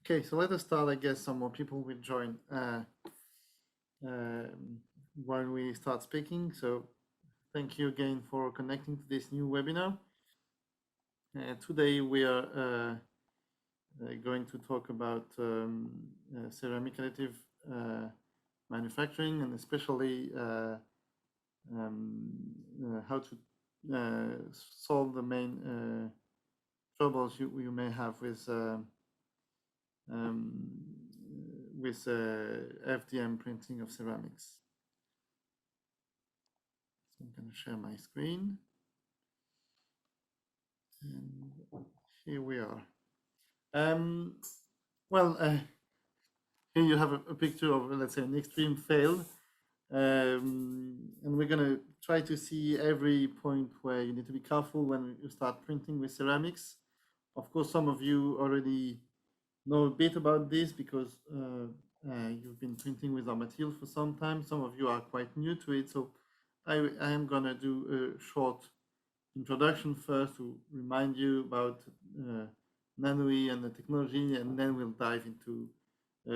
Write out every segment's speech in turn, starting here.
Okay, so let us start. I guess some more people will join when we start speaking. So thank you again for connecting to this new webinar. Today we are going to talk about ceramic additive manufacturing, and especially how to solve the main troubles you may have with FDM printing of ceramics. So I'm going to share my screen, and here we are. Here you have a picture of, let's say, an extreme fail, and we're going to try to see every point where you need to be careful when you start printing with ceramics. Of course, some of you already know a bit about this because you've been printing with our material for some time. Some of you are quite new to it, so I am going to do a short introduction first to remind you about Nanoe and the technology, and then we'll dive into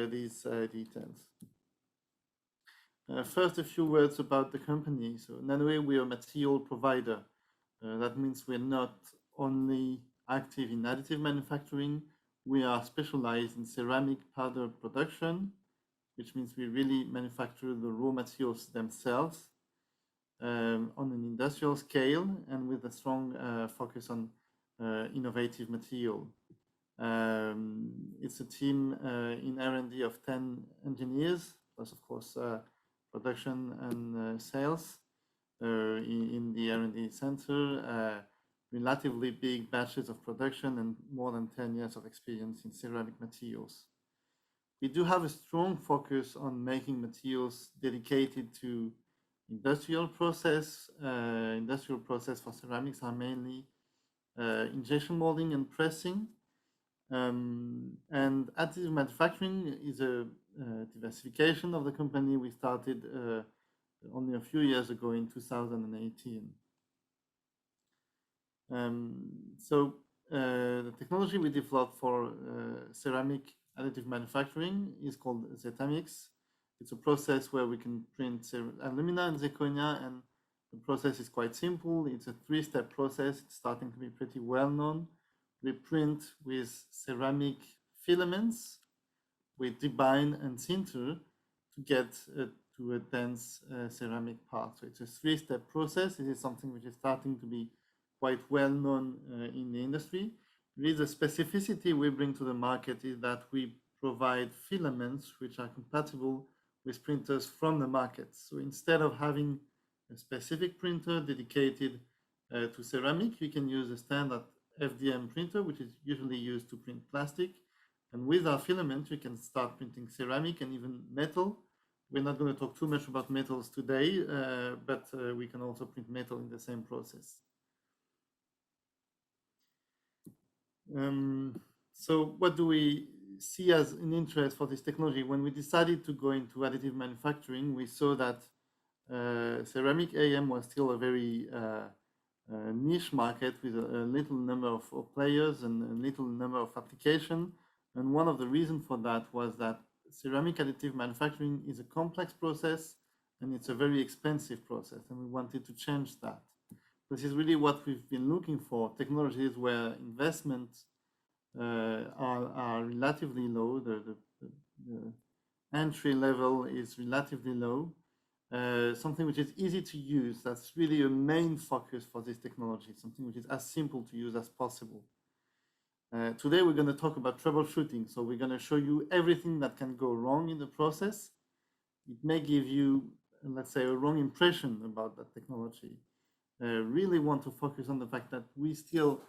these details. First, a few words about the company. So Nanoe, we are a material provider. That means we're not only active in additive manufacturing, we are specialized in ceramic powder production, which means we really manufacture the raw materials themselves on an industrial scale and with a strong focus on innovative material. It's a team in R&D of 10 engineers, plus of course production and sales in the R&D center, relatively big batches of production and more than 10 years of experience in ceramic materials. We do have a strong focus on making materials dedicated to industrial process. Industrial process for ceramics are mainly injection molding and pressing. And additive manufacturing is a diversification of the company. We started only a few years ago in 2018. The technology we developed for ceramic additive manufacturing is called Zetamix. It's a process where we can print alumina and zirconia, and the process is quite simple. It's a three-step process. It's starting to be pretty well known. We print with ceramic filaments, we debind and sinter to get to a dense ceramic part. So it's a three-step process. It is something which is starting to be quite well known in the industry. Really, the specificity we bring to the market is that we provide filaments which are compatible with printers from the market. So instead of having a specific printer dedicated to ceramic, you can use a standard FDM printer, which is usually used to print plastic. And with our filament, we can start printing ceramic and even metal. We're not going to talk too much about metals today, but we can also print metal in the same process. So what do we see as an interest for this technology? When we decided to go into additive manufacturing, we saw that ceramic AM was still a very niche market with a little number of players and a little number of applications. And one of the reasons for that was that ceramic additive manufacturing is a complex process and it's a very expensive process, and we wanted to change that. This is really what we've been looking for, technologies where investments are relatively low, the entry level is relatively low, something which is easy to use. That's really a main focus for this technology, something which is as simple to use as possible. Today we're going to talk about troubleshooting. So we're going to show you everything that can go wrong in the process. It may give you, let's say, a wrong impression about that technology. Really want to focus on the fact that we still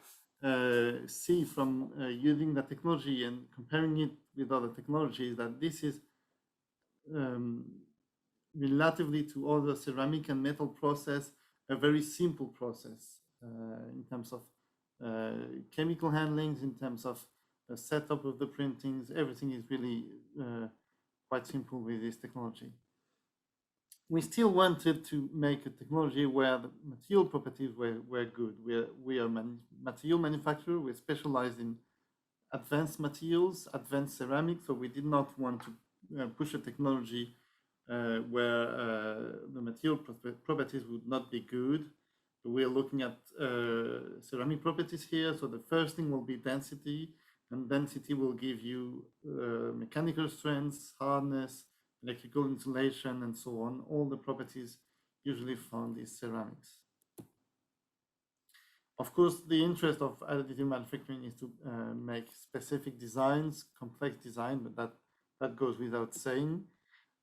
see from using the technology and comparing it with other technologies that this is relatively to other ceramic and metal process, a very simple process in terms of chemical handlings, in terms of setup of the printings. Everything is really quite simple with this technology. We still wanted to make a technology where the material properties were good. We are material manufacturer. We're specialized in advanced materials, advanced ceramics. So we did not want to push a technology where the material properties would not be good. So we're looking at ceramic properties here. So the first thing will be density, and density will give you mechanical strength, hardness, electrical insulation, and so on. All the properties usually found in ceramics. Of course, the interest of additive manufacturing is to make specific designs, complex design, but that goes without saying.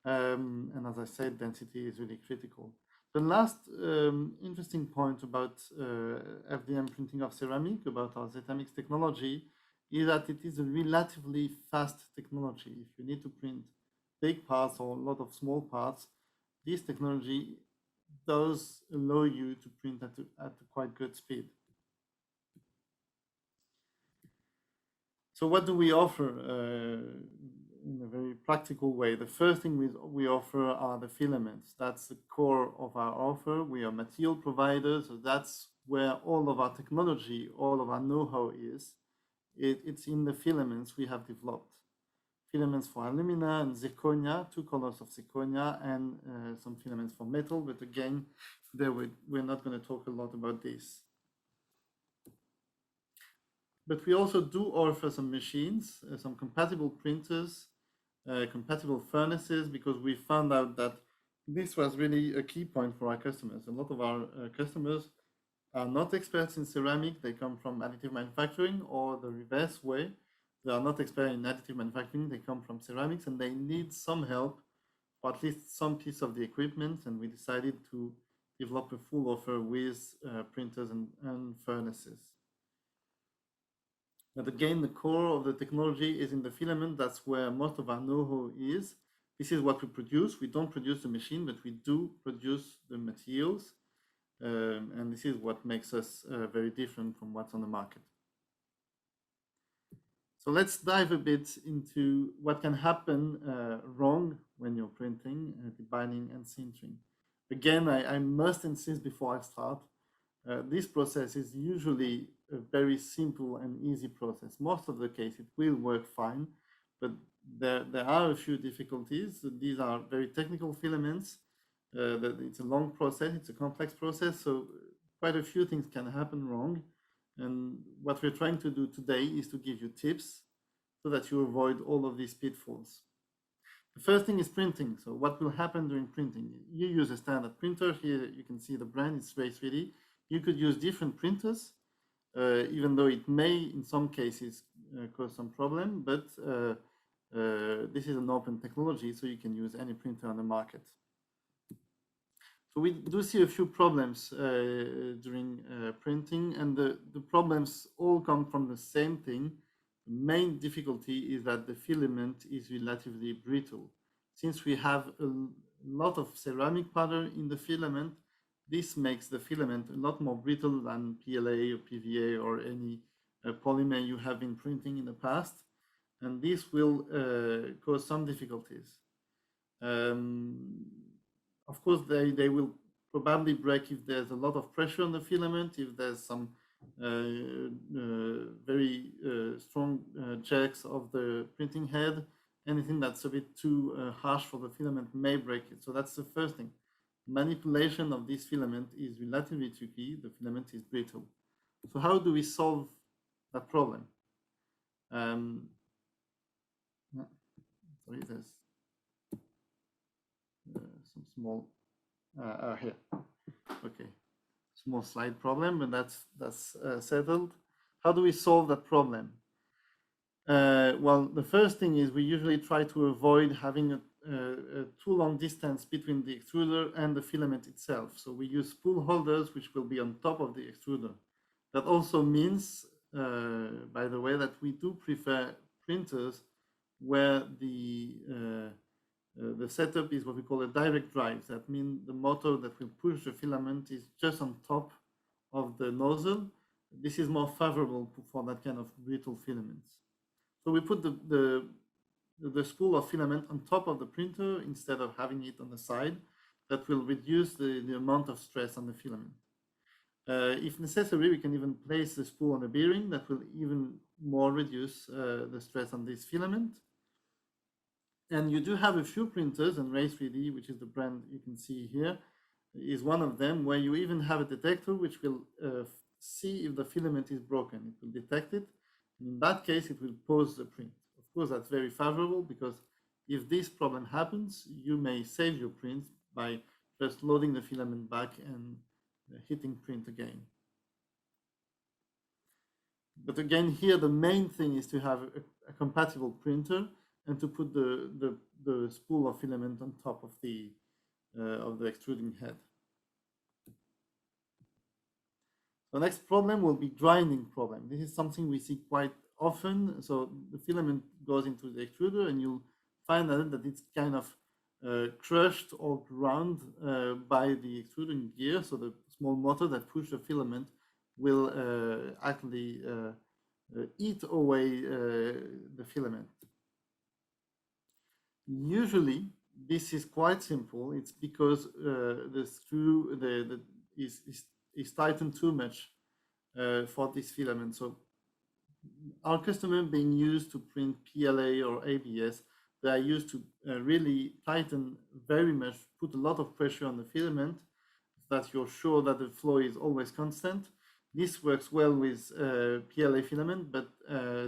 And as I said, density is really critical. The last interesting point about FDM printing of ceramic, about our Zetamix technology, is that it is a relatively fast technology. If you need to print big parts or a lot of small parts, this technology does allow you to print at a quite good speed. So what do we offer in a very practical way? The first thing we offer are the filaments. That's the core of our offer. We are material providers, so that's where all of our technology, all of our know-how is. It's in the filaments we have developed. Filaments for alumina and zirconia, 2 colors of zirconia, and some filaments for metal. But again, there we're not going to talk a lot about this. But we also do offer some machines, some compatible printers, compatible furnaces, because we found out that this was really a key point for our customers. A lot of our customers are not experts in ceramic. They come from additive manufacturing, or the reverse way. They are not experts in additive manufacturing. They come from ceramics, and they need some help, or at least some piece of the equipment. And we decided to develop a full offer with printers and furnaces. But again, the core of the technology is in the filament. That's where most of our know-how is. This is what we produce. We don't produce the machine, but we do produce the materials. And this is what makes us very different from what's on the market. So let's dive a bit into what can happen wrong when you're printing, debinding, and sintering. Again, I must insist before I start, this process is usually a very simple and easy process. Most of the case, it will work fine, but there are a few difficulties. These are very technical filaments. It's a long process, it's a complex process, so quite a few things can happen wrong. And what we're trying to do today is to give you tips so that you avoid all of these pitfalls. The first thing is printing. So what will happen during printing? You use a standard printer. Here you can see the brand, it's Ray 3D. You could use different printers, even though it may, in some cases, cause some problem, but this is an open technology, so you can use any printer on the market. So we do see a few problems during printing, and the problems all come from the same thing. The main difficulty is that the filament is relatively brittle. Since we have a lot of ceramic powder in the filament, this makes the filament a lot more brittle than PLA or PVA or any polymer you have been printing in the past. And this will cause some difficulties. Of course, they will probably break if there's a lot of pressure on the filament, if there's some very strong jerks of the printing head. Anything that's a bit too harsh for the filament may break it. So that's the first thing. Manipulation of this filament is relatively tricky. The filament is brittle. So how do we solve that problem? Sorry, there's some small here. Okay, small slide problem, but that's settled. How do we solve that problem? Well, the first thing is we usually try to avoid having a too long distance between the extruder and the filament itself. So we use spool holders, which will be on top of the extruder. That also means, by the way, that we do prefer printers where the setup is what we call a direct drive. That means the motor that will push the filament is just on top of the nozzle. This is more favorable for that kind of brittle filaments. So we put the spool of filament on top of the printer instead of having it on the side. That will reduce the amount of stress on the filament. If necessary, we can even place the spool on a bearing. That will even more reduce the stress on this filament. And you do have a few printers, and Ray 3D, which is the brand you can see here, is one of them, where you even have a detector which will see if the filament is broken. It will detect it. And in that case, it will pause the print. Of course, that's very favorable, because if this problem happens, you may save your print by just loading the filament back and hitting print again. But again, here the main thing is to have a compatible printer and to put the spool of filament on top of the extruding head. The next problem will be grinding problem. This is something we see quite often. So the filament goes into the extruder, and you'll find that it's kind of crushed or ground by the extruding gear. So the small motor that pushes the filament will actually eat away the filament. Usually, this is quite simple. It's because the screw is tightened too much for this filament. So our customer being used to print PLA or ABS, they are used to really tighten very much, put a lot of pressure on the filament, so that you're sure that the flow is always constant. This works well with PLA filament, but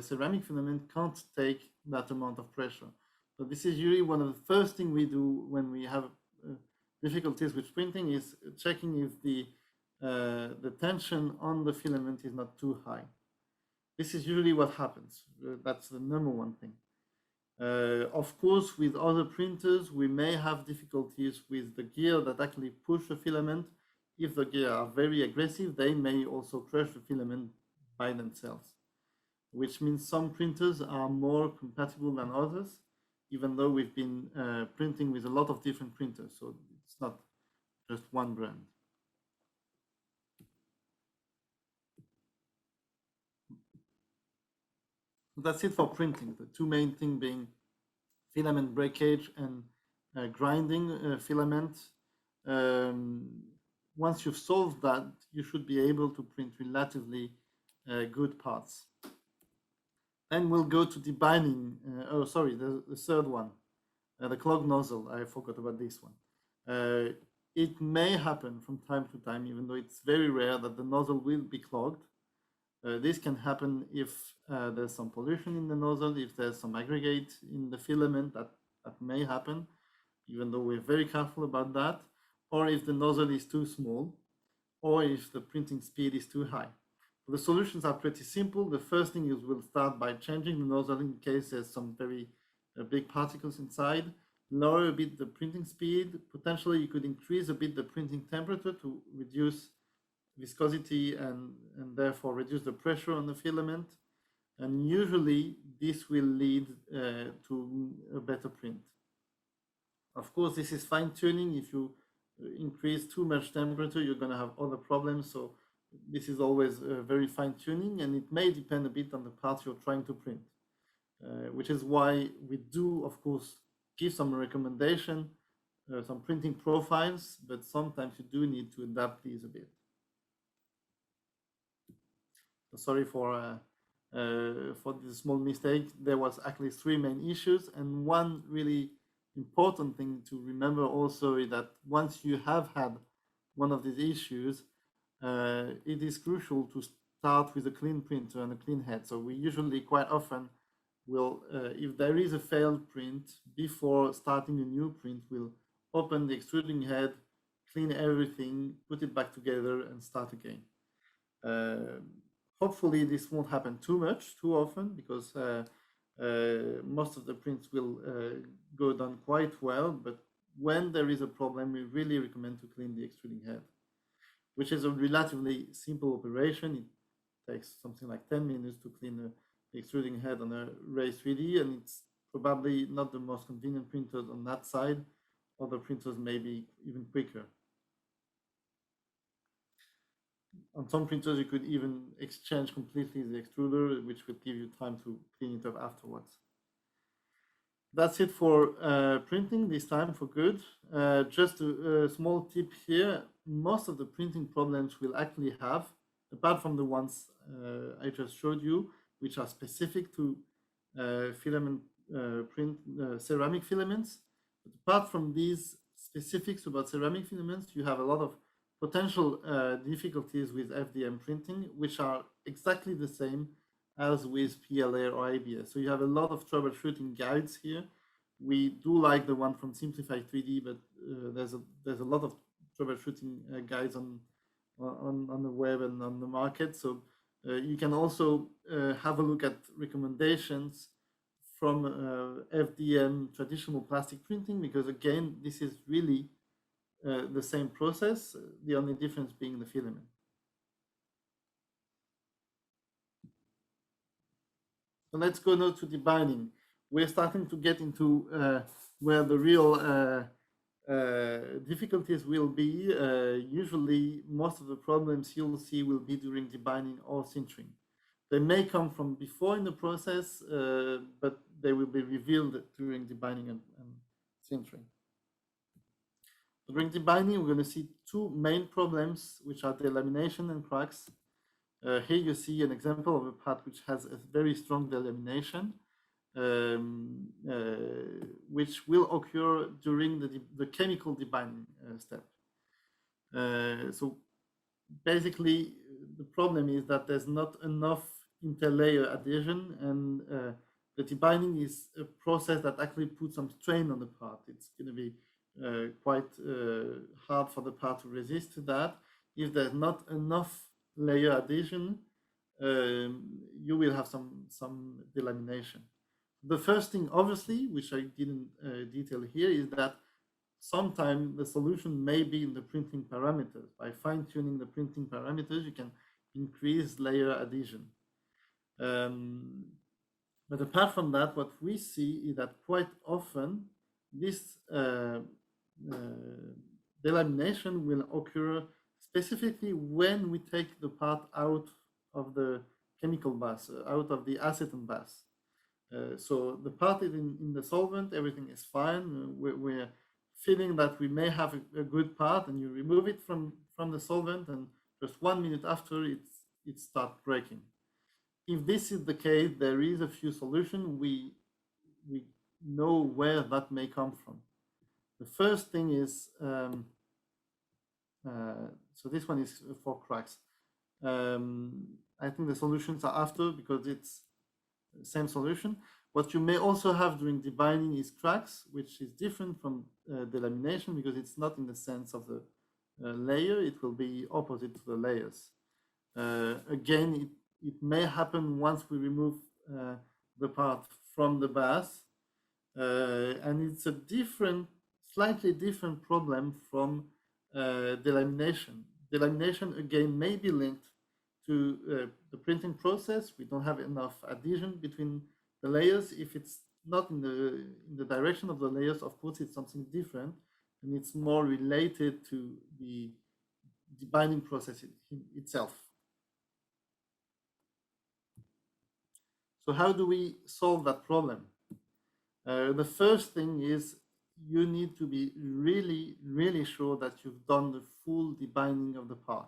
ceramic filament can't take that amount of pressure. So this is usually one of the first things we do when we have difficulties with printing, is checking if the tension on the filament is not too high. This is usually what happens. That's the number one thing. Of course, with other printers, we may have difficulties with the gear that actually push the filament. If the gear are very aggressive, they may also crush the filament by themselves, which means some printers are more compatible than others, even though we've been printing with a lot of different printers. So it's not just one brand. That's it for printing. The two main things being filament breakage and grinding filament. Once you've solved that, you should be able to print relatively good parts. Then we'll go to debinding. Oh, sorry, the third one, the clogged nozzle. I forgot about this one. It may happen from time to time, even though it's very rare, that the nozzle will be clogged. This can happen if there's some pollution in the nozzle, if there's some aggregate in the filament, that may happen, even though we're very careful about that, or if the nozzle is too small, or if the printing speed is too high. The solutions are pretty simple. The first thing is we'll start by changing the nozzle in case there's some very big particles inside, lower a bit the printing speed. Potentially you could increase a bit the printing temperature to reduce viscosity and therefore reduce the pressure on the filament. And usually this will lead to a better print. Of course, this is fine tuning. If you increase too much temperature, you're going to have other problems. So this is always very fine tuning, and it may depend a bit on the part you're trying to print, which is why we do, of course, give some recommendation, some printing profiles, but sometimes you do need to adapt these a bit. Sorry for this small mistake. There was actually three main issues, and one really important thing to remember also is that once you have had one of these issues, it is crucial to start with a clean printer and a clean head. So we usually quite often will, if there is a failed print, before starting a new print, we'll open the extruding head, clean everything, put it back together, and start again. Hopefully this won't happen too often, because most of the prints will go down quite well, but when there is a problem, we really recommend to clean the extruding head, which is a relatively simple operation. It takes something like 10 minutes to clean the extruding head on a Ray 3D, and it's probably not the most convenient printers on that side. Other printers may be even quicker. On some printers, you could even exchange completely the extruder, which would give you time to clean it up afterwards. That's it for printing this time for good. Just a small tip here. Most of the printing problems we'll actually have, apart from the ones I just showed you, which are specific to filament print ceramic filaments. But apart from these specifics about ceramic filaments, you have a lot of potential difficulties with FDM printing, which are exactly the same as with PLA or ABS. So you have a lot of troubleshooting guides here. We do like the one from Simplify 3D, but there's a lot of troubleshooting guides on the web and on the market. So you can also have a look at recommendations from FDM traditional plastic printing, because again, this is really the same process, the only difference being the filament. So let's go now to debinding. We're starting to get into where the real difficulties will be. Usually, most of the problems you'll see will be during debinding or sintering. They may come from before in the process, but they will be revealed during debinding and sintering. During debinding, we're going to see two main problems, which are delamination and cracks. Here you see an example of a part which has a very strong delamination, which will occur during the chemical debinding step. So basically, the problem is that there's not enough interlayer adhesion, and the debinding is a process that actually puts some strain on the part. It's going to be quite hard for the part to resist to that. If there's not enough layer adhesion, you will have some delamination. The first thing, obviously, which I didn't detail here, is that sometimes the solution may be in the printing parameters. By fine-tuning the printing parameters, you can increase layer adhesion. But apart from that, what we see is that quite often this delamination will occur specifically when we take the part out of the chemical bath, out of the acetone bath. So the part is in the solvent, everything is fine. We're feeling that we may have a good part, and you remove it from the solvent, and just 1 minute after it starts breaking. If this is the case, there is a few solutions. We know where that may come from. The first thing is, so this one is for cracks. I think the solutions are after, because it's the same solution. What you may also have during debinding is cracks, which is different from delamination, because it's not in the sense of the layer. It will be opposite to the layers. Again, it may happen once we remove the part from the bath, and it's a slightly different problem from delamination. Delamination, again, may be linked to the printing process. We don't have enough adhesion between the layers. If it's not in the direction of the layers, of course, it's something different, and it's more related to the debinding process itself. So how do we solve that problem? The first thing is you need to be really, really sure that you've done the full debinding of the part.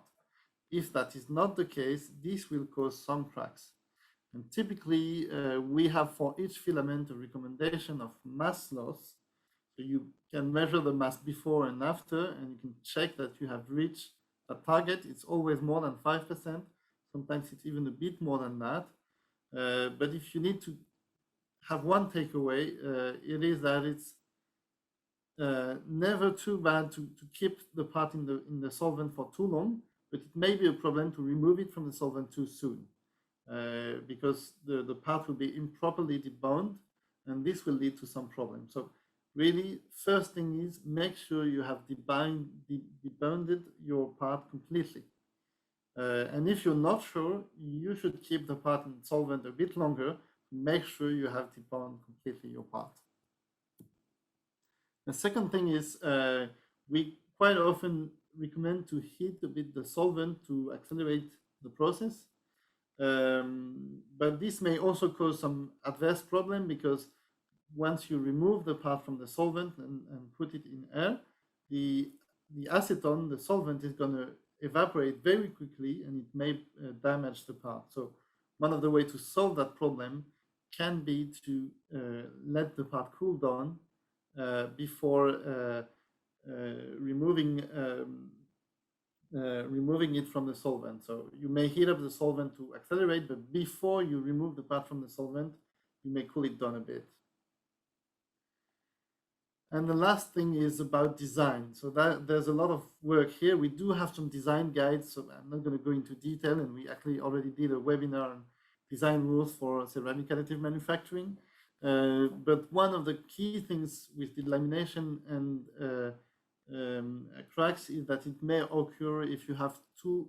If that is not the case, this will cause some cracks. And typically, we have for each filament a recommendation of mass loss. So you can measure the mass before and after, and you can check that you have reached a target. It's always more than 5%. Sometimes it's even a bit more than that. But if you need to have one takeaway, it is that it's never too bad to keep the part in the solvent for too long, but it may be a problem to remove it from the solvent too soon, because the part will be improperly debound, and this will lead to some problems. So really, first thing is make sure you have debounded your part completely. And if you're not sure, you should keep the part in solvent a bit longer. Make sure you have debound completely your part. The second thing is we quite often recommend to heat a bit the solvent to accelerate the process. But this may also cause some adverse problem, because once you remove the part from the solvent and put it in air, the acetone, the solvent, is going to evaporate very quickly, and it may damage the part. So one of the ways to solve that problem can be to let the part cool down before removing removing it from the solvent. So you may heat up the solvent to accelerate, but before you remove the part from the solvent, you may cool it down a bit. And the last thing is about design. So that there's a lot of work here. We do have some design guides, so I'm not going to go into detail, and we actually already did a webinar on design rules for ceramic additive manufacturing. But one of the key things with the lamination and cracks is that it may occur if you have too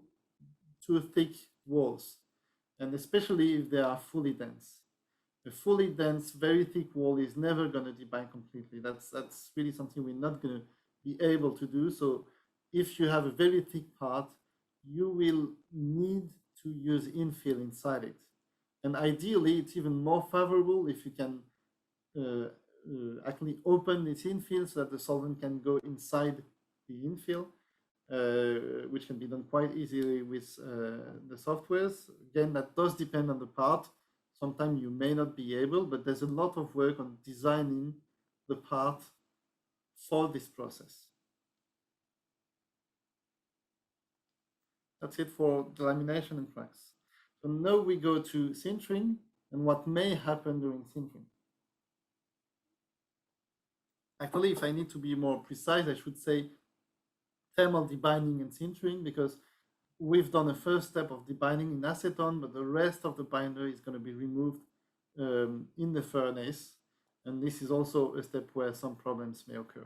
thick walls, and especially if they are fully dense. A fully dense, very thick wall is never going to debind completely. That's really something we're not going to be able to do. So if you have a very thick part, you will need to use infill inside it. And ideally, it's even more favorable if you can actually open this infill so that the solvent can go inside the infill, which can be done quite easily with the softwares. Again, that does depend on the part. Sometimes you may not be able, but there's a lot of work on designing the part for this process. That's it for the lamination and cracks. So now we go to sintering and what may happen during sintering. Actually, if I need to be more precise, I should say thermal debinding and sintering, because we've done a first step of debinding in acetone, but the rest of the binder is going to be removed in the furnace. And this is also a step where some problems may occur.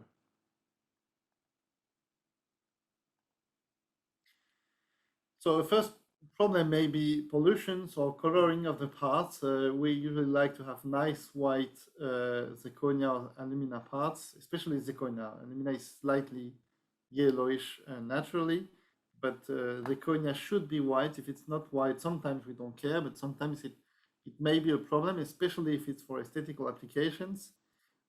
So the first problem may be pollutions or coloring of the parts. We usually like to have nice white zirconia or alumina parts, especially zirconia. Alumina is slightly yellowish naturally, but zirconia should be white. If it's not white, sometimes we don't care, but sometimes it may be a problem, especially if it's for aesthetical applications.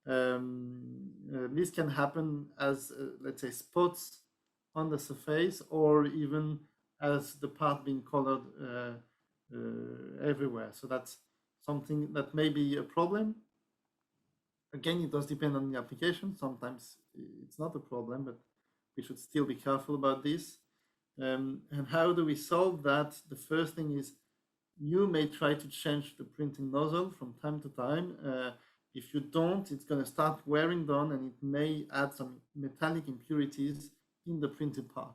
This can happen as, let's say, spots on the surface, or even as the part being colored everywhere. So that's something that may be a problem. Again, it does depend on the application. Sometimes it's not a problem, but we should still be careful about this. And how do we solve that? The first thing is you may try to change the printing nozzle from time to time. If you don't, it's going to start wearing down and it may add some metallic impurities in the printed part.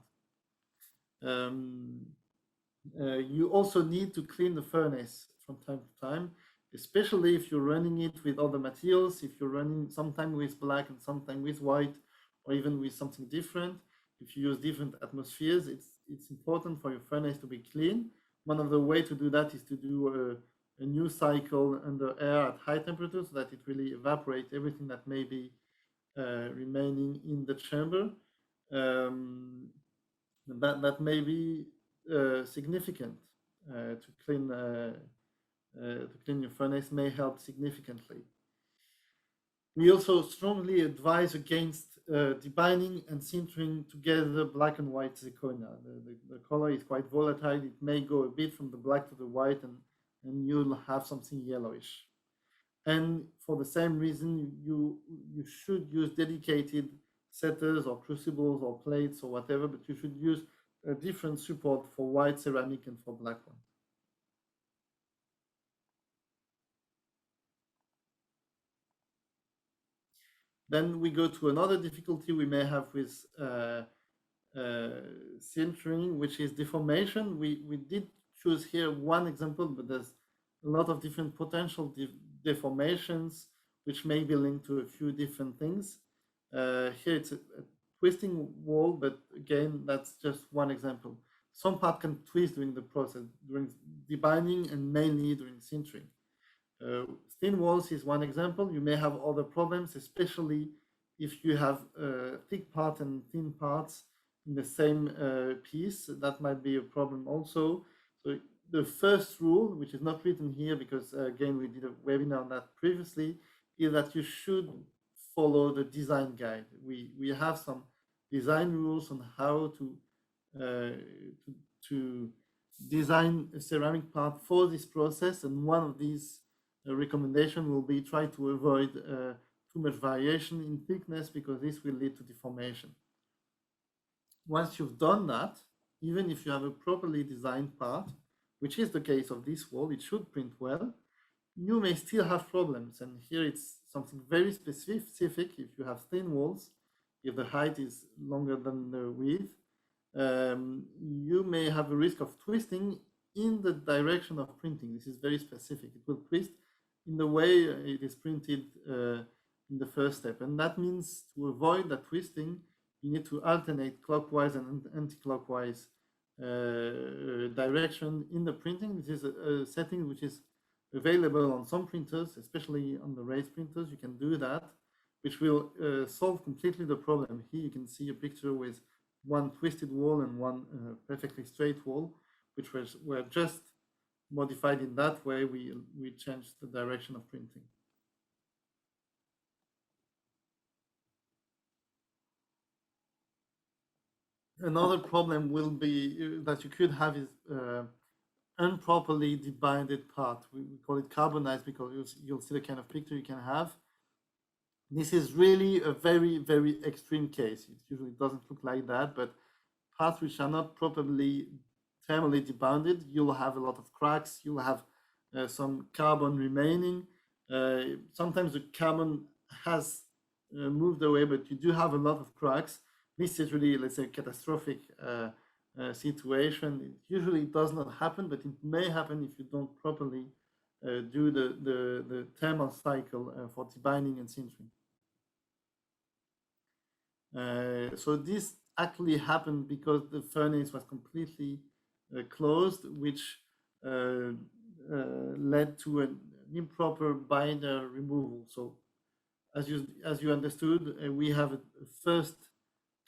You also need to clean the furnace from time to time, especially if you're running it with other materials, if you're running sometimes with black and sometimes with white, or even with something different. If you use different atmospheres, it's important for your furnace to be clean. One of the ways to do that is to do a new cycle under air at high temperature so that it really evaporates everything that may be remaining in the chamber. That may be significant to clean your furnace, may help significantly. We also strongly advise against debinding and sintering together black and white zirconia. The color is quite volatile. It may go a bit from the black to the white, and you'll have something yellowish. And for the same reason, you should use dedicated setters or crucibles or plates or whatever, but you should use a different support for white ceramic and for black one. Then we go to another difficulty we may have with sintering, which is deformation. We did choose here one example, but there's a lot of different potential deformations, which may be linked to a few different things. Here it's a twisting wall, but again, that's just one example. Some part can twist during the process, during debinding and mainly during sintering. Thin walls is one example. You may have other problems, especially if you have thick parts and thin parts in the same piece. That might be a problem also. So the first rule, which is not written here because again we did a webinar on that previously, is that you should follow the design guide. We have some design rules on how to design a ceramic part for this process, and one of these recommendations will be try to avoid too much variation in thickness, because this will lead to deformation. Once you've done that, even if you have a properly designed part, which is the case of this wall, it should print well, you may still have problems. And here it's something very specific. If you have thin walls, if the height is longer than the width, you may have a risk of twisting in the direction of printing. This is very specific. It will twist in the way it is printed in the first step. And that means to avoid that twisting, you need to alternate clockwise and anti-clockwise direction in the printing. This is a setting which is available on some printers, especially on the raised printers. You can do that, which will solve completely the problem. Here you can see a picture with one twisted wall and one perfectly straight wall, which were just modified in that way. We changed the direction of printing. Another problem will be that you could have is improperly debinded part. We call it carbonized because you'll see the kind of picture you can have. This is really a very, very extreme case. It usually doesn't look like that, but parts which are not properly thermally debonded, you'll have a lot of cracks, you'll have some carbon remaining. Sometimes the carbon has moved away, but you do have a lot of cracks. This is really, let's say, a catastrophic situation. It usually does not happen, but it may happen if you don't properly do the thermal cycle for debinding and sintering. So this actually happened because the furnace was completely closed, which led to an improper binder removal. So as you understood, we have a first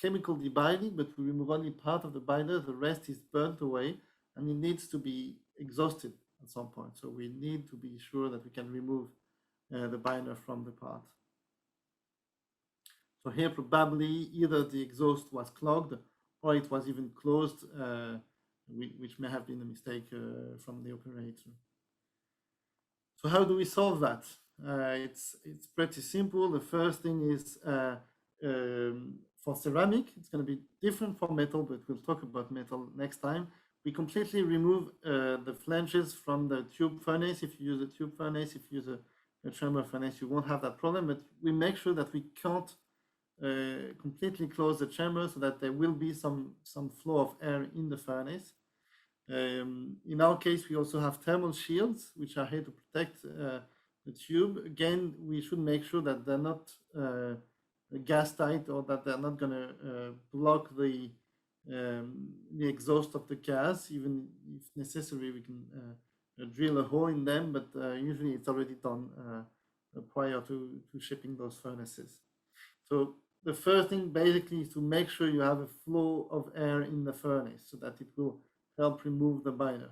chemical debinding, but we remove only part of the binder. The rest is burnt away, and it needs to be exhausted at some point. So we need to be sure that we can remove the binder from the part. So here probably either the exhaust was clogged or it was even closed, which may have been a mistake from the operator. So how do we solve that? It's pretty simple. The first thing is for ceramic, it's going to be different from metal, but we'll talk about metal next time. We completely remove the flanges from the tube furnace. If you use a tube furnace, if you use a chamber furnace, you won't have that problem, but we make sure that we can't completely close the chamber so that there will be some flow of air in the furnace. In our case, we also have thermal shields, which are here to protect the tube. Again, we should make sure that they're not gas tight, or that they're not going to block the exhaust of the gas. Even if necessary, we can drill a hole in them, but usually it's already done prior to shipping those furnaces. So the first thing basically is to make sure you have a flow of air in the furnace so that it will help remove the binder.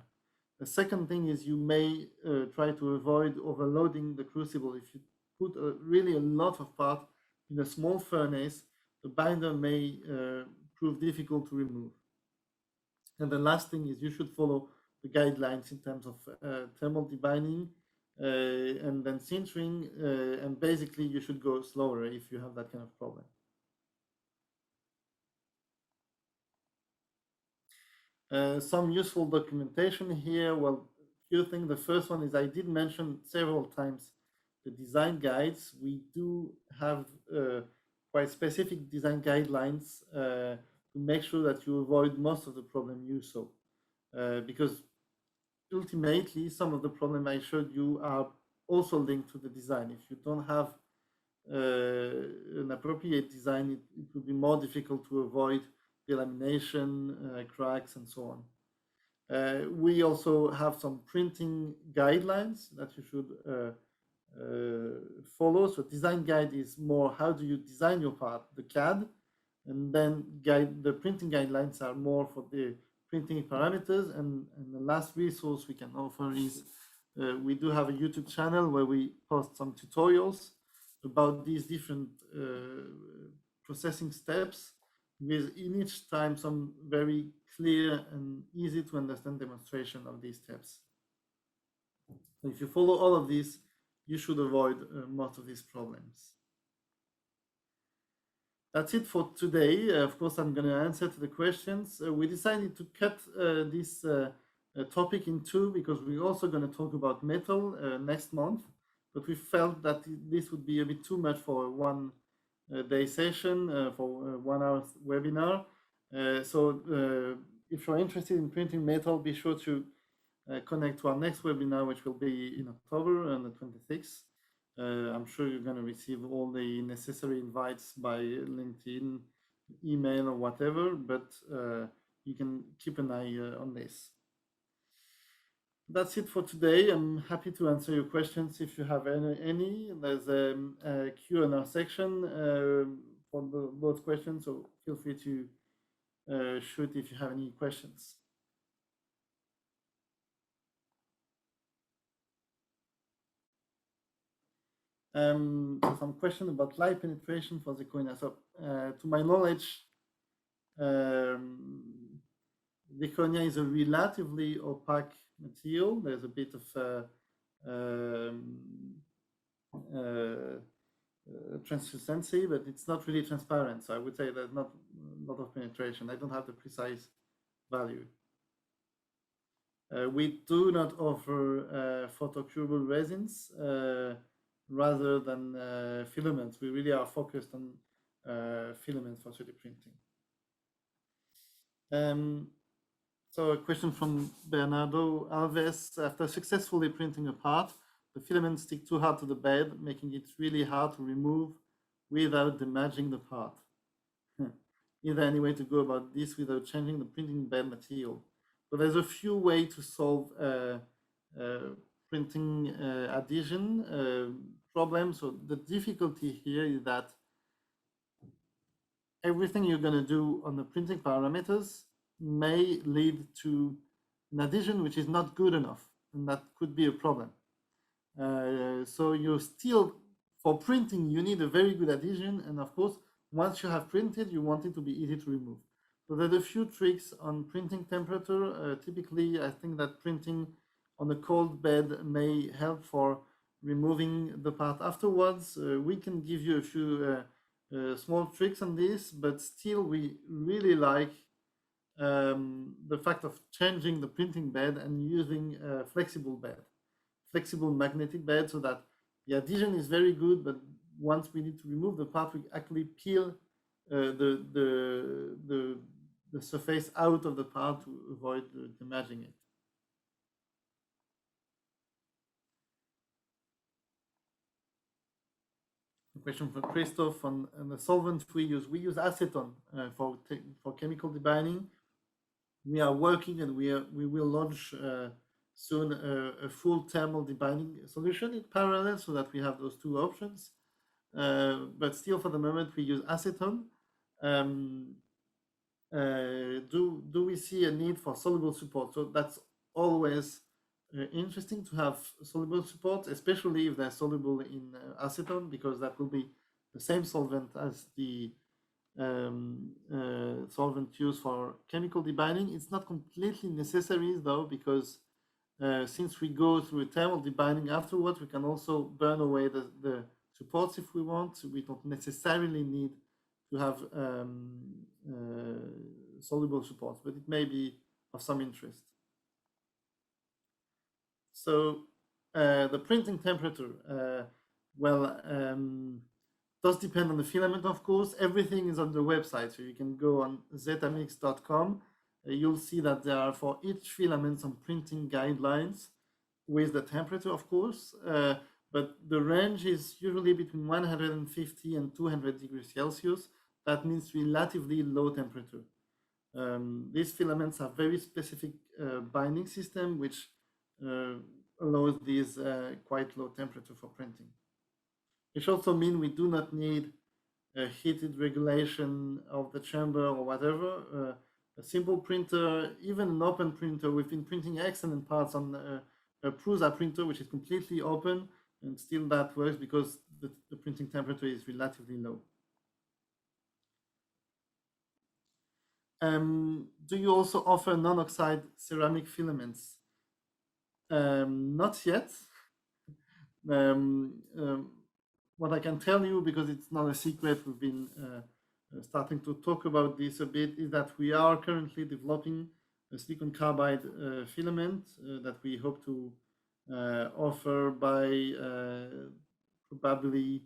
The second thing is you may try to avoid overloading the crucible. If you put really a lot of part in a small furnace, the binder may prove difficult to remove. And the last thing is you should follow the guidelines in terms of thermal debinding and then sintering, and basically you should go slower if you have that kind of problem. Some useful documentation here. Well, few things. The first one is I did mention several times the design guides. We do have quite specific design guidelines to make sure that you avoid most of the problem you saw, because ultimately some of the problem I showed you are also linked to the design. If you don't have an appropriate design, it will be more difficult to avoid lamination, cracks, and so on. We also have some printing guidelines that you should follow. So design guide is more how do you design your part, the CAD, and then the printing guidelines are more for the printing parameters. And the last resource we can offer is we do have a YouTube channel where we post some tutorials about these different processing steps. with in each time some very clear and easy to understand demonstration of these steps. So if you follow all of this, you should avoid most of these problems. That's it for today. Of course, I'm going to answer to the questions. We decided to cut this topic in two because we're also going to talk about metal next month, but we felt that this would be a bit too much for a one-day session, for a 1 hour webinar. So if you're interested in printing metal, be sure to connect to our next webinar, which will be in October on the 26th. I'm sure you're going to receive all the necessary invites by LinkedIn, email, or whatever, but you can keep an eye on this. That's it for today. I'm happy to answer your questions if you have any. There's a Q&A section for those questions, so feel free to shoot if you have any questions. So some question about light penetration for zirconia. So to my knowledge, zirconia is a relatively opaque material. There's a bit of translucency, but it's not really transparent. So I would say there's not a lot of penetration. I don't have the precise value. We do not offer photocurable resins rather than filaments. We really are focused on filaments for 3D printing. So a question from Bernardo Alves. After successfully printing a part, the filaments stick too hard to the bed, making it really hard to remove without damaging the part. Is there any way to go about this without changing the printing bed material? So there's a few ways to solve printing adhesion problem. So the difficulty here is that everything you're going to do on the printing parameters may lead to an adhesion which is not good enough, and that could be a problem. So you still, for printing, you need a very good adhesion, and of course, once you have printed, you want it to be easy to remove. So there's a few tricks on printing temperature. Typically, I think that printing on a cold bed may help for removing the part afterwards. We can give you a few small tricks on this, but still we really like the fact of changing the printing bed and using a flexible magnetic bed, so that the adhesion is very good, but once we need to remove the part, we actually peel the surface out of the part to avoid damaging it. A question from Christophe on the solvent we use. We use acetone for chemical debinding. We are working, and we will launch soon a full thermal debinding solution in parallel, so that we have those two options. But still, for the moment, we use acetone. Do we see a need for soluble support? So that's always interesting to have soluble support, especially if they're soluble in acetone, because that will be the same solvent as the solvent used for chemical debinding. It's not completely necessary though, because since we go through a thermal debinding afterwards, we can also burn away the supports if we want. We don't necessarily need to have soluble supports, but it may be of some interest. So the printing temperature, does depend on the filament, of course. Everything is on the website, so you can go on zetamix.com. You'll see that there are for each filament some printing guidelines with the temperature, of course, but the range is usually between 150 and 200 degrees Celsius. That means relatively low temperature. These filaments have very specific binding system, which allows these quite low temperature for printing. Which also means we do not need a heated regulation of the chamber or whatever. A simple printer, even an open printer, we've been printing excellent parts on a Prusa printer, which is completely open, and still that works because the printing temperature is relatively low. Do you also offer non-oxide ceramic filaments? Not yet. Um, um, what I can tell you, because it's not a secret, we've been starting to talk about this a bit, is that we are currently developing a silicon carbide filament that we hope to offer by probably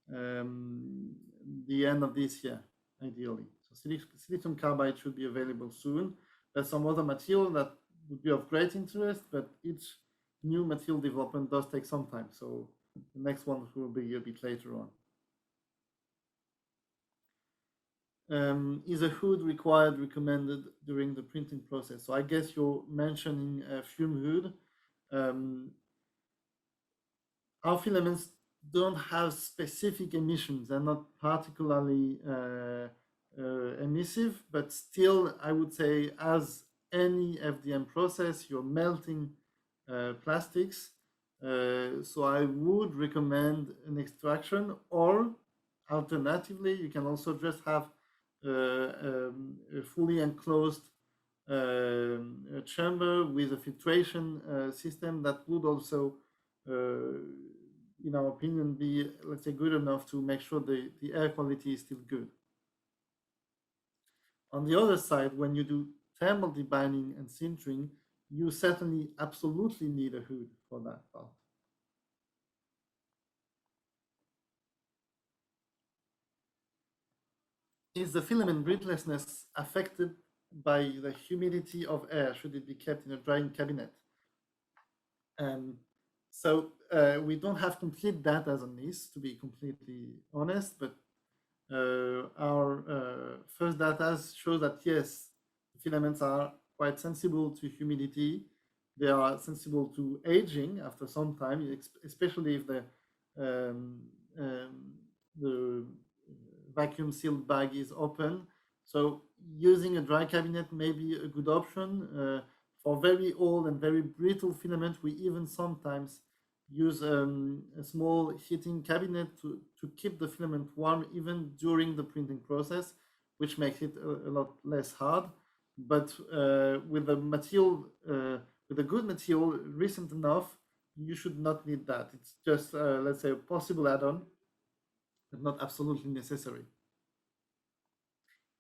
the end of this year, ideally. So silicon carbide should be available soon. There's some other material that would be of great interest, but each new material development does take some time. So the next one will be a bit later on. Is a hood required, recommended during the printing process? So I guess you're mentioning a fume hood. Our filaments don't have specific emissions. They're not particularly emissive, but still, I would say, as any FDM process, you're melting plastics. So I would recommend an extraction, or alternatively, you can also just have a fully enclosed chamber with a filtration system that would also in our opinion, be, let's say, good enough to make sure the air quality is still good. On the other side, when you do thermal debinding and sintering, you certainly absolutely need a hood for that part. Is the filament breathlessness affected by the humidity of air? Should it be kept in a drying cabinet? So we don't have complete data on this, to be completely honest, but our first data shows that yes, filaments are quite sensible to humidity. They are sensible to aging after some time, especially if the vacuum sealed bag is open. So using a dry cabinet may be a good option. For very old and very brittle filament, we even sometimes use a small heating cabinet to keep the filament warm even during the printing process, which makes it a lot less hard. But with a material, with a good material, recent enough, you should not need that. It's just, let's say, a possible add-on, but not absolutely necessary.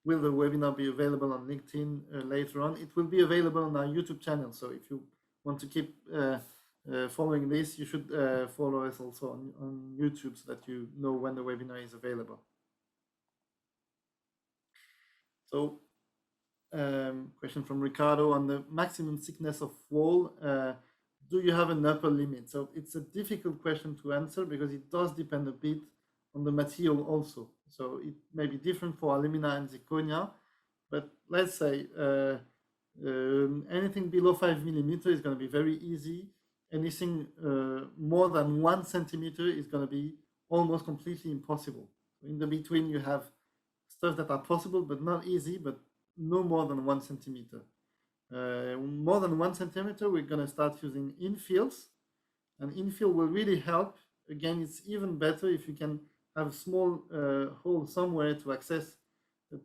Will the webinar be available on LinkedIn later on? It will be available on our YouTube channel. So if you want to keep following this, you should follow us also on YouTube so that you know when the webinar is available. So question from Ricardo on the maximum thickness of wall. Do you have an upper limit? So it's a difficult question to answer because it does depend a bit on the material also. So it may be different for alumina and zirconia, but let's say anything below 5 millimeter is going to be very easy. Anything more than 1 centimeter is going to be almost completely impossible. So in the between, you have stuff that are possible but not easy, but no more than 1 centimeter. More than 1 centimeter, we're going to start using infills, and infill will really help. Again, it's even better if you can have a small hole somewhere to access,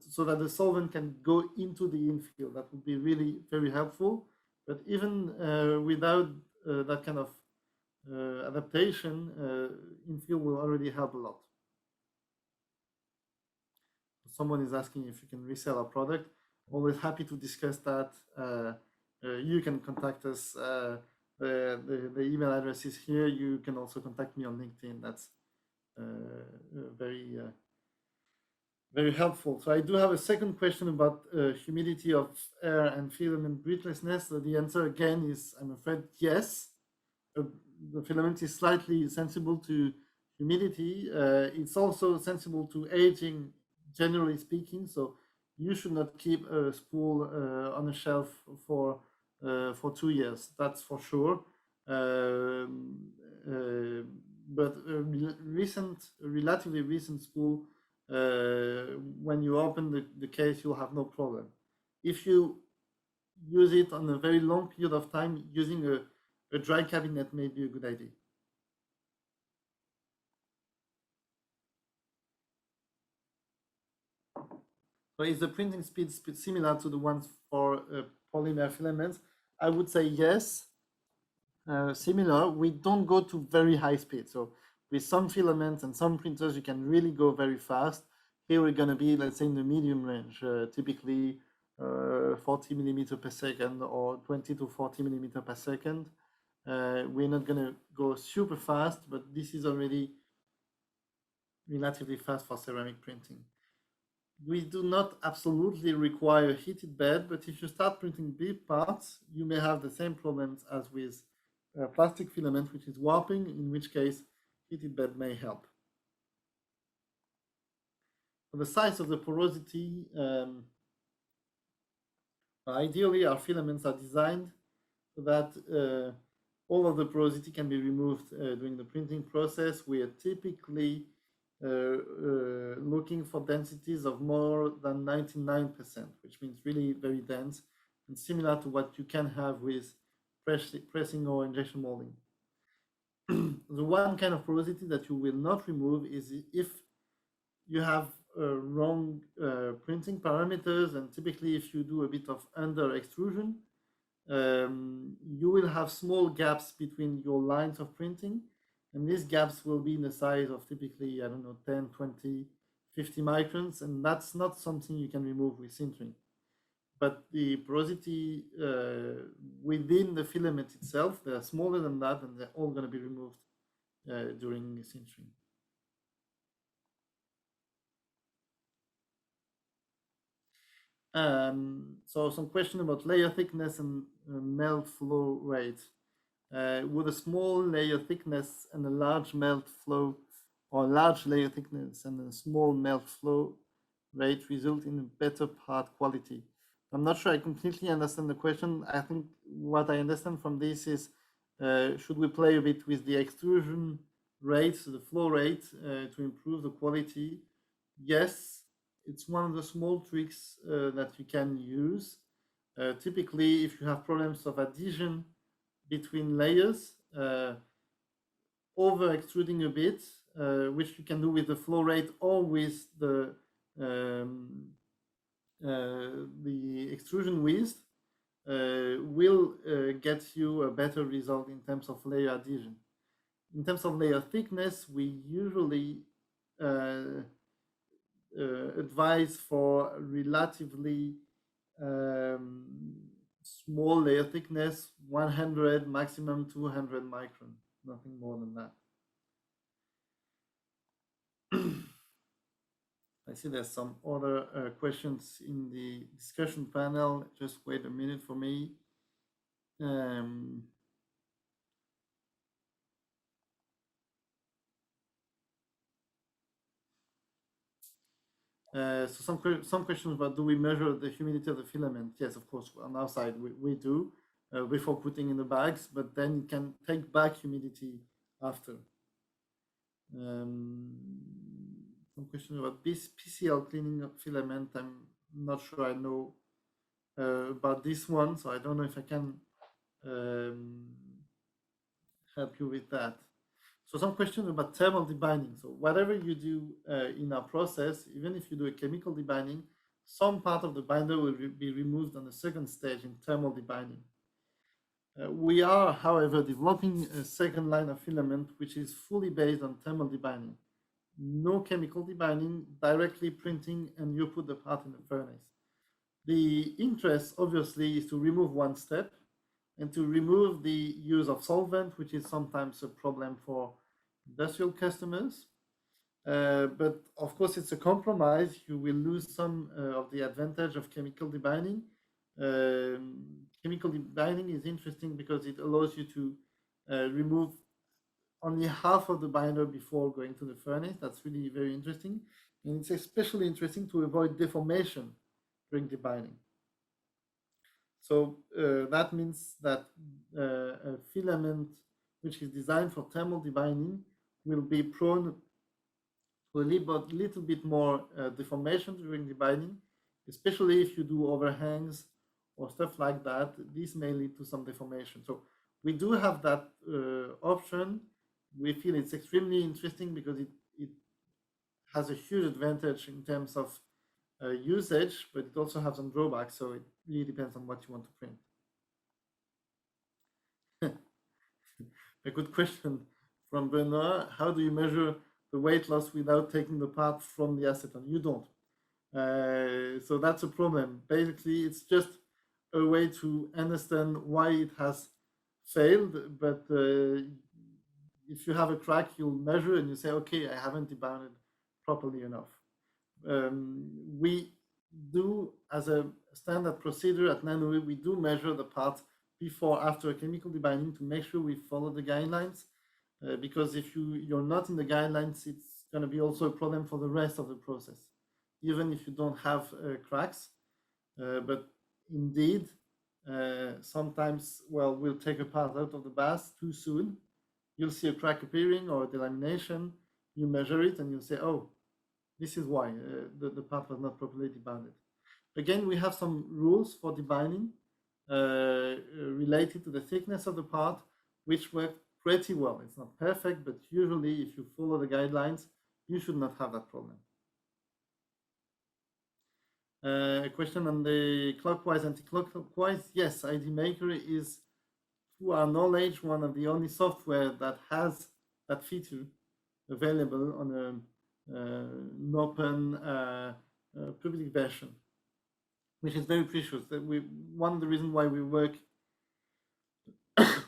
so that the solvent can go into the infill. That would be really very helpful. But even without that kind of adaptation, infill will already help a lot. Someone is asking if you can resell our product. Always happy to discuss that. You can contact us. The email address is here. You can also contact me on LinkedIn. That's very helpful. So I do have a second question about humidity of air and filament breathlessness. So the answer again is, I'm afraid, yes. The filament is slightly sensible to humidity. It's also sensible to aging, generally speaking. So you should not keep a spool on a shelf for 2 years. That's for sure. But a relatively recent spool, when you open the case, you'll have no problem. If you use it on a very long period of time, using a dry cabinet may be a good idea. So is the printing speed similar to the ones for polymer filaments? I would say yes, similar. We don't go to very high speed. So with some filaments and some printers, you can really go very fast. Here we're going to be, let's say, in the medium range, typically 40 millimeter per second or 20 to 40 millimeter per second. We're not going to go super fast, but this is already relatively fast for ceramic printing. We do not absolutely require a heated bed, but if you start printing big parts, you may have the same problems as with plastic filament, which is warping, in which case heated bed may help. For the size of the porosity, ideally our filaments are designed so that all of the porosity can be removed during the printing process. We are typically looking for densities of more than 99%, which means really very dense and similar to what you can have with pressing or injection molding. The one kind of porosity that you will not remove is if you have wrong printing parameters, and typically if you do a bit of under extrusion, you will have small gaps between your lines of printing, and these gaps will be in the size of typically, I don't know, 10, 20, 50 microns, and that's not something you can remove with sintering. But the porosity within the filament itself, they're smaller than that, and they're all going to be removed during sintering. So some question about layer thickness and melt flow rate. Would a small layer thickness and a large melt flow, or large layer thickness and a small melt flow rate result in a better part quality? I'm not sure I completely understand the question. I think what I understand from this is, should we play a bit with the extrusion rate, so the flow rate, to improve the quality? Yes, it's one of the small tricks that you can use. Typically, if you have problems of adhesion between layers, over extruding a bit, which you can do with the flow rate or with the extrusion width, will get you a better result in terms of layer adhesion. In terms of layer thickness, we usually advise for relatively small layer thickness, 100, maximum 200 micron, nothing more than that. I see there's some other questions in the discussion panel. Just wait a minute for me. So some questions about, do we measure the humidity of the filament? Yes, of course, on our side we do before putting in the bags, but then you can take back humidity after. Some question about this PCL cleaning of filament. I'm not sure I know about this one, so I don't know if I can help you with that. So some questions about thermal debinding. So whatever you do in our process, even if you do a chemical debinding, some part of the binder will be removed on the second stage in thermal debinding. We are, however, developing a second line of filament which is fully based on thermal debinding. No chemical debinding, directly printing, and you put the part in the furnace. The interest, obviously, is to remove one step and to remove the use of solvent, which is sometimes a problem for industrial customers. But of course, it's a compromise. You will lose some of the advantage of chemical debinding. Chemical debinding is interesting because it allows you to remove only half of the binder before going to the furnace. That's really very interesting. And it's especially interesting to avoid deformation during debinding. So that means that a filament which is designed for thermal debinding will be prone to a little bit more deformation during debinding, especially if you do overhangs or stuff like that. This may lead to some deformation. So we do have that option. We feel it's extremely interesting because it has a huge advantage in terms of usage, but it also has some drawbacks. So it really depends on what you want to print. A good question from Benoit. How do you measure the weight loss without taking the part from the acetone? You don't. So that's a problem. Basically, it's just a way to understand why it has failed. But if you have a crack, you'll measure and you say, okay, I haven't debounded properly enough. We do, as a standard procedure at Nanoe, we do measure the part before, after a chemical debinding to make sure we follow the guidelines. Because if you're not in the guidelines, it's going to be also a problem for the rest of the process, even if you don't have cracks. But indeed, sometimes, well, we'll take a part out of the bath too soon. You'll see a crack appearing or a delamination. You measure it and you'll say, oh, this is why the part was not properly debounded. Again, we have some rules for debinding related to the thickness of the part, which work pretty well. It's not perfect, but usually if you follow the guidelines, you should not have that problem. A question on the clockwise, anti-clockwise. Yes, ID Maker is, to our knowledge, one of the only software that has that feature available on an open public version, which is very precious. One of the reasons why we work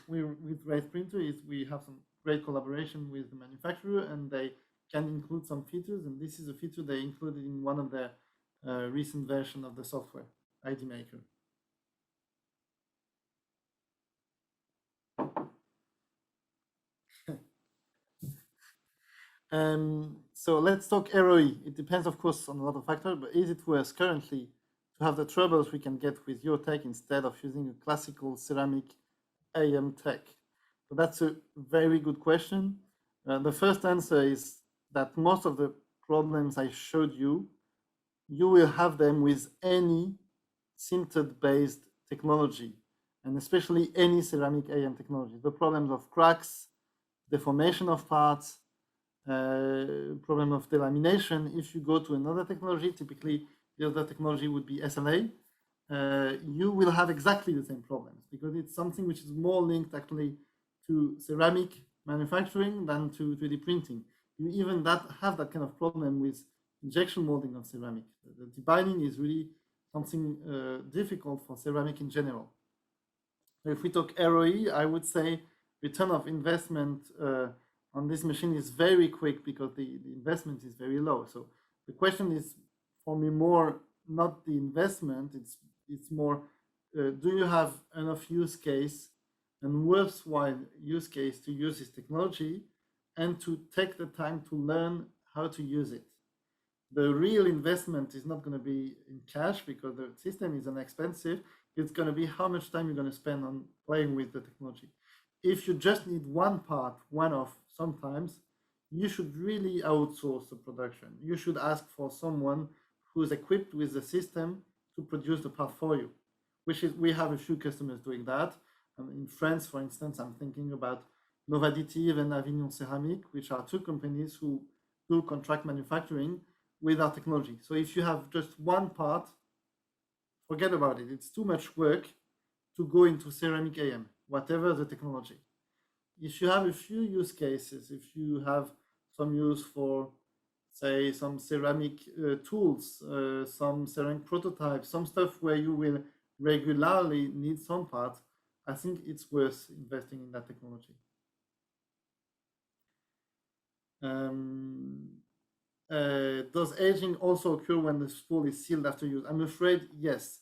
with Race Printer is we have some great collaboration with the manufacturer, and they can include some features, and this is a feature they included in one of their recent version of the software, ID Maker. So let's talk ROE. It depends, of course, on a lot of factors, but is it worth currently to have the troubles we can get with your tech instead of using a classical ceramic AM tech? So that's a very good question. The first answer is that most of the problems I showed you, you will have them with any sintered-based technology, and especially any ceramic AM technology. The problems of cracks, deformation of parts, problem of delamination. If you go to another technology, typically the other technology would be SLA, you will have exactly the same problems because it's something which is more linked actually to ceramic manufacturing than to 3D printing. You even have that kind of problem with injection molding of ceramic. The debinding is really something difficult for ceramic in general. If we talk ROE, I would say return of investment on this machine is very quick because the investment is very low. So the question is for me more not the investment, it's more do you have enough use case and worthwhile use case to use this technology and to take the time to learn how to use it. The real investment is not going to be in cash because the system is inexpensive. It's going to be how much time you're going to spend on playing with the technology. If you just need one part, one-off, sometimes you should really outsource the production. You should ask for someone who's equipped with the system to produce the part for you, which is, we have a few customers doing that. In France, for instance, I'm thinking about Novaddity and Avignon Ceramic, which are two companies who do contract manufacturing with our technology. So if you have just one part, forget about it. It's too much work to go into ceramic AM, whatever the technology. If you have a few use cases, if you have some use for, say, some ceramic tools, some ceramic prototypes, some stuff where you will regularly need some parts, I think it's worth investing in that technology. Does aging also occur when the spool is sealed after use? I'm afraid yes.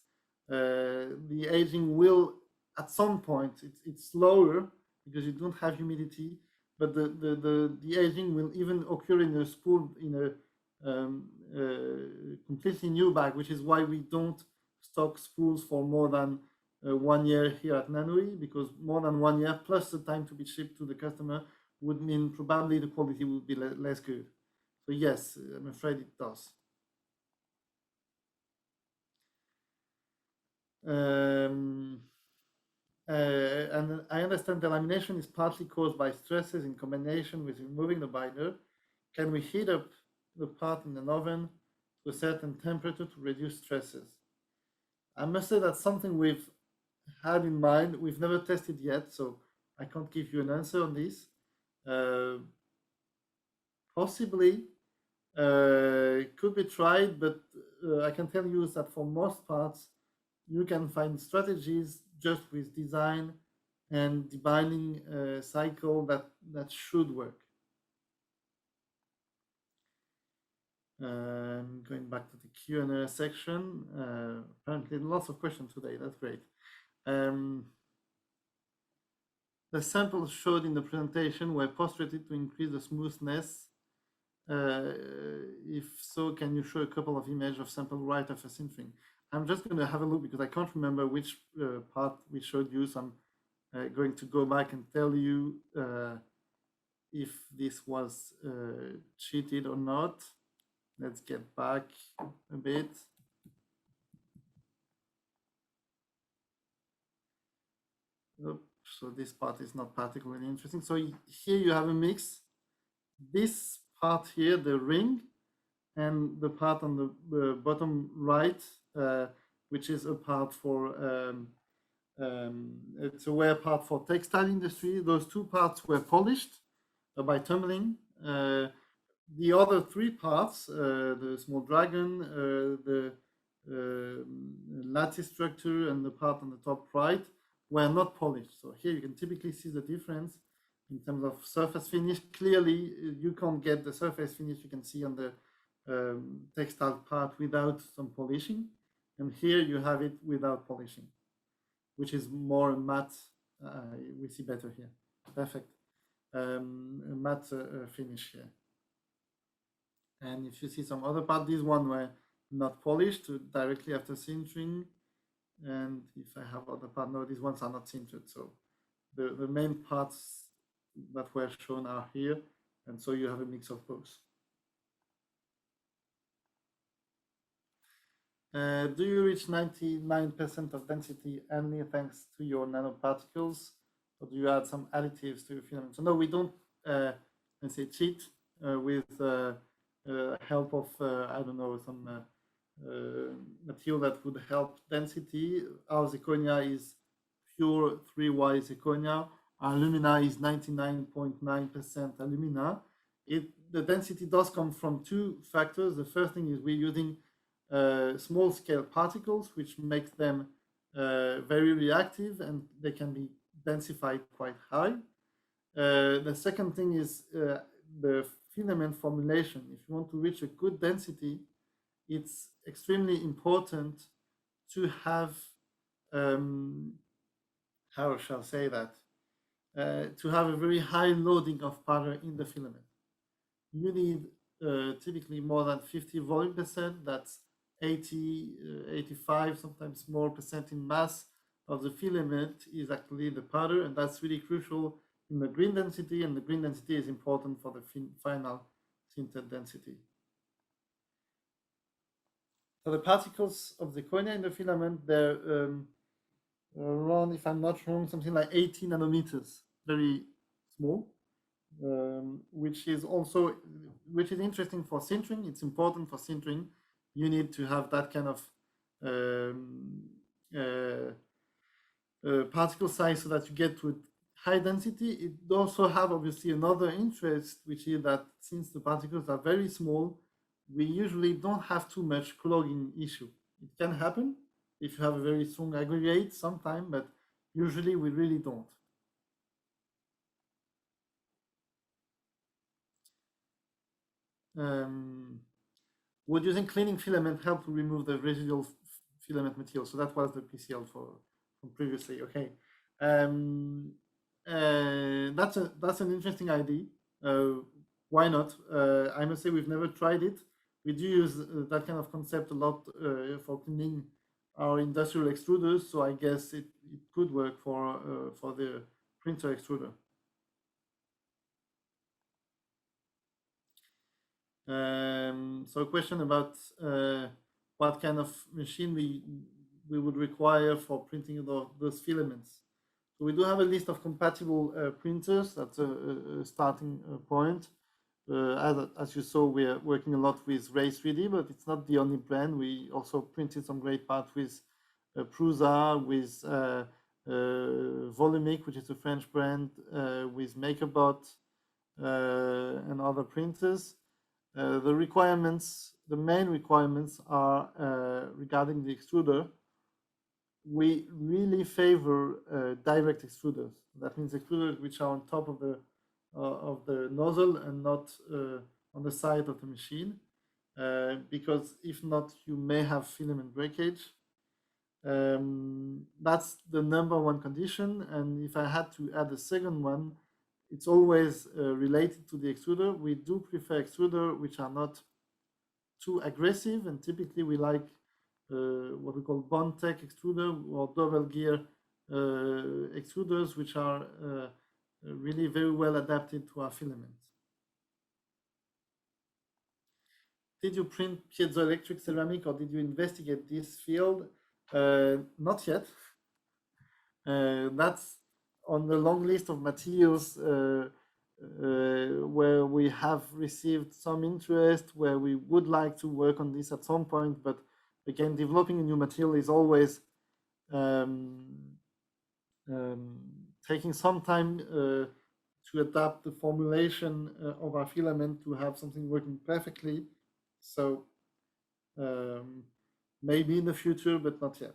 The aging will, at some point, it's slower because you don't have humidity, but the aging will even occur in a spool in a completely new bag, which is why we don't stock spools for more than 1 year here at Nanoe, because more than 1 year plus the time to be shipped to the customer would mean probably the quality would be less good. So yes, I'm afraid it does. And I understand the lamination is partly caused by stresses in combination with removing the binder. Can we heat up the part in an oven to a certain temperature to reduce stresses. I must say that's something we've had in mind. We've never tested yet, so I can't give you an answer on this. Possibly, it could be tried, but I can tell you that for most parts, you can find strategies just with design and debinding cycle that should work. Going back to the Q&A section, apparently lots of questions today. That's great. The samples showed in the presentation were post-treated to increase the smoothness. If so, can you show a couple of images of sample right after sintering? I'm just going to have a look because I can't remember which part we showed you. So I'm going to go back and tell you if this was cheated or not. Let's get back a bit. Oops, so this part is not particularly interesting. So here you have a mix. This part here, the ring, and the part on the bottom right, which is a part for it's a wear part for textile industry. Those two parts were polished by tumbling. The other three parts, the small dragon, the lattice structure, and the part on the top right, were not polished. So here you can typically see the difference in terms of surface finish. Clearly, you can't get the surface finish you can see on the textile part without some polishing. And here you have it without polishing, which is more matte. We see better here. Perfect. Matte finish here. And if you see some other part, these one were not polished directly after sintering. And if I have other part, no, these ones are not sintered. So the main parts that were shown are here. And so you have a mix of both. Do you reach 99% of density only thanks to your nanoparticles? Or do you add some additives to your filament? So no, we don't, let's say, cheat with help of, I don't know, some material that would help density. Our zirconia is pure 3Y zirconia. Our alumina is 99.9% alumina. The density does come from two factors. The first thing is we're using small scale particles, which makes them very reactive and they can be densified quite high. The second thing is the filament formulation. If you want to reach a good density, it's extremely important to have, how shall I say that, to have a very high loading of powder in the filament. You need typically more than 50 volume percent. That's 80, 85, sometimes more percent in mass of the filament is actually the powder, and that's really crucial in the green density, and the green density is important for the final sintered density. So the particles of the zirconia in the filament, they're around, if I'm not wrong, something like 80 nanometers, very small, which is interesting for sintering. It's important for sintering. You need to have that kind of particle size so that you get to high density. It also have obviously another interest, which is that since the particles are very small, we usually don't have too much clogging issue. It can happen if you have a very strong aggregate sometime, but usually we really don't. Would using cleaning filament help to remove the residual filament material? So that was the PCL from previously. Okay, that's an interesting idea. Why not? I must say we've never tried it. We do use that kind of concept a lot for cleaning our industrial extruders. So I guess it could work for the printer extruder. So a question about what kind of machine we would require for printing those filaments. So we do have a list of compatible printers. That's a starting point. as you saw, we are working a lot with Ray 3D, but it's not the only brand. We also printed some great parts with Prusa, with Volumic, which is a French brand, with MakerBot, and other printers. The main requirements are regarding the extruder. We really favor direct extruders. That means extruders which are on top of the nozzle and not on the side of the machine, because if not, you may have filament breakage. That's the number one condition. And if I had to add a second one, it's always related to the extruder. We do prefer extruder which are not too aggressive, and typically we like what we call bond-tech extruder or double gear extruders, which are really very well adapted to our filament. Did you print piezoelectric ceramic, or did you investigate this field? Not yet. That's on the long list of materials where we have received some interest, where we would like to work on this at some point. But again, developing a new material is always taking some time to adapt the formulation of our filament to have something working perfectly. So maybe in the future, but not yet.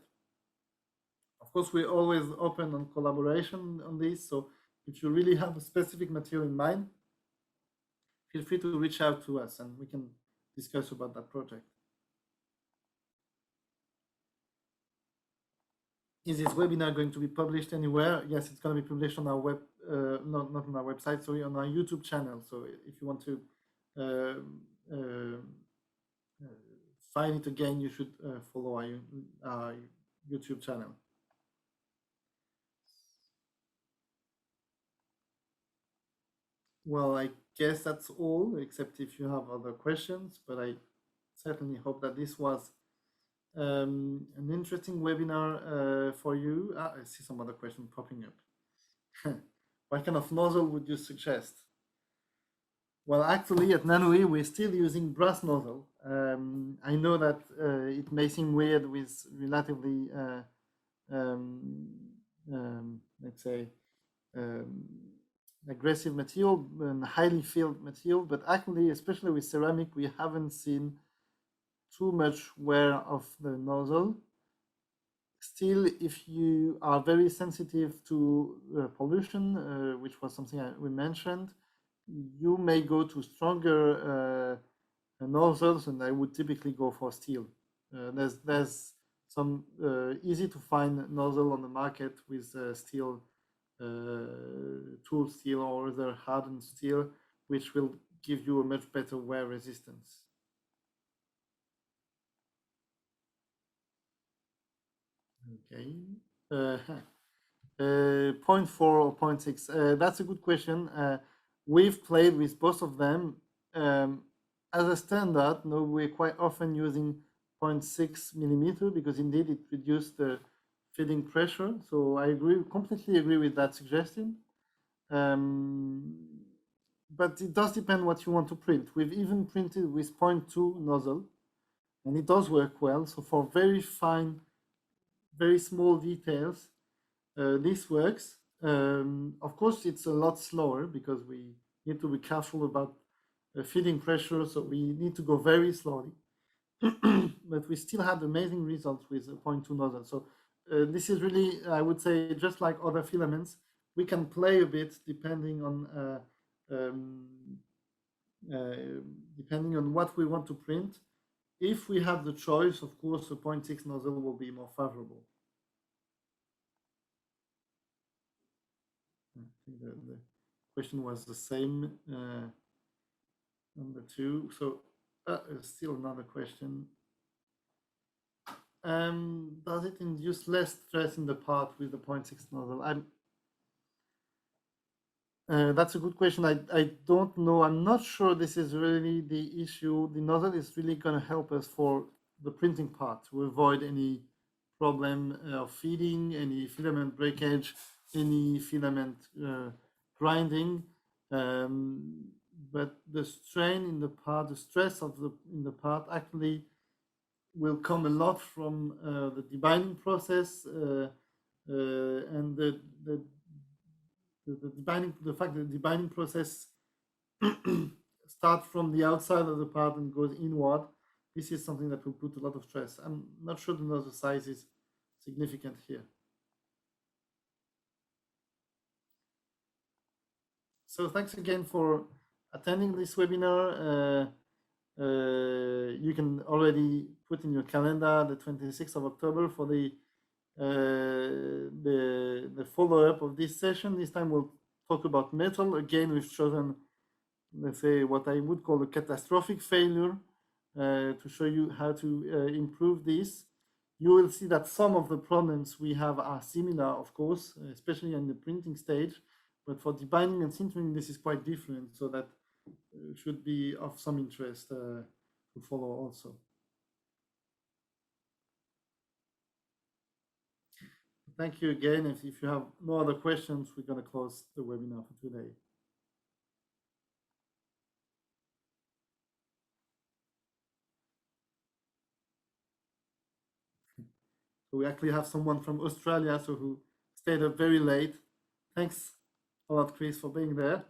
Of course, we're always open on collaboration on this. So if you really have a specific material in mind, feel free to reach out to us and we can discuss about that project. Is this webinar going to be published anywhere? Yes, it's going to be published on our web, not on our website, sorry, on our YouTube channel. So if you want to find it again, you should follow our YouTube channel. Well, I guess that's all, except if you have other questions, but I certainly hope that this was an interesting webinar for you. I see some other question popping up. What kind of nozzle would you suggest? Well, actually, at Nanoe, we're still using brass nozzle. I know that it may seem weird with relatively, let's say, aggressive material and highly filled material, but actually, especially with ceramic, we haven't seen too much wear of the nozzle. Still, if you are very sensitive to pollution, which was something we mentioned, you may go to stronger nozzles, and I would typically go for steel. There's some easy to find nozzle on the market with steel, tool steel or other hardened steel, which will give you a much better wear resistance. Okay. 0.4 or 0.6. That's a good question. We've played with both of them. As a standard, no, we're quite often using 0.6 millimeter because indeed it reduced the feeding pressure. So I completely agree with that suggestion. But it does depend what you want to print. We've even printed with 0.2 nozzle, and it does work well. So for very fine, very small details, this works. Of course, it's a lot slower because we need to be careful about feeding pressure, so we need to go very slowly. But we still had amazing results with a 0.2 nozzle. So this is really, I would say, just like other filaments, we can play a bit depending on what we want to print. If we have the choice, of course, a 0.6 nozzle will be more favorable. I think the question was the same. Number 2. So still another question. Does it induce less stress in the part with the 0.6 nozzle? That's a good question. I don't know. I'm not sure this is really the issue. The nozzle is really going to help us for the printing part to avoid any problem of feeding, any filament breakage, any filament grinding. but the strain in the part, the stress in the part actually will come a lot from the debinding process and the fact that the debinding process starts from the outside of the part and goes inward. This is something that will put a lot of stress. I'm not sure the nozzle size is significant here. So thanks again for attending this webinar. You can already put in your calendar the 26th of October for the follow-up of this session. This time we'll talk about metal. Again, we've chosen, let's say, what I would call a catastrophic failure to show you how to improve this. You will see that some of the problems we have are similar, of course, especially in the printing stage. But for debinding and sintering, this is quite different, so that should be of some interest to follow also. Thank you again. If you have no other questions, we're going to close the webinar for today. So we actually have someone from Australia, so who stayed up very late. Thanks a lot, Chris, for being there.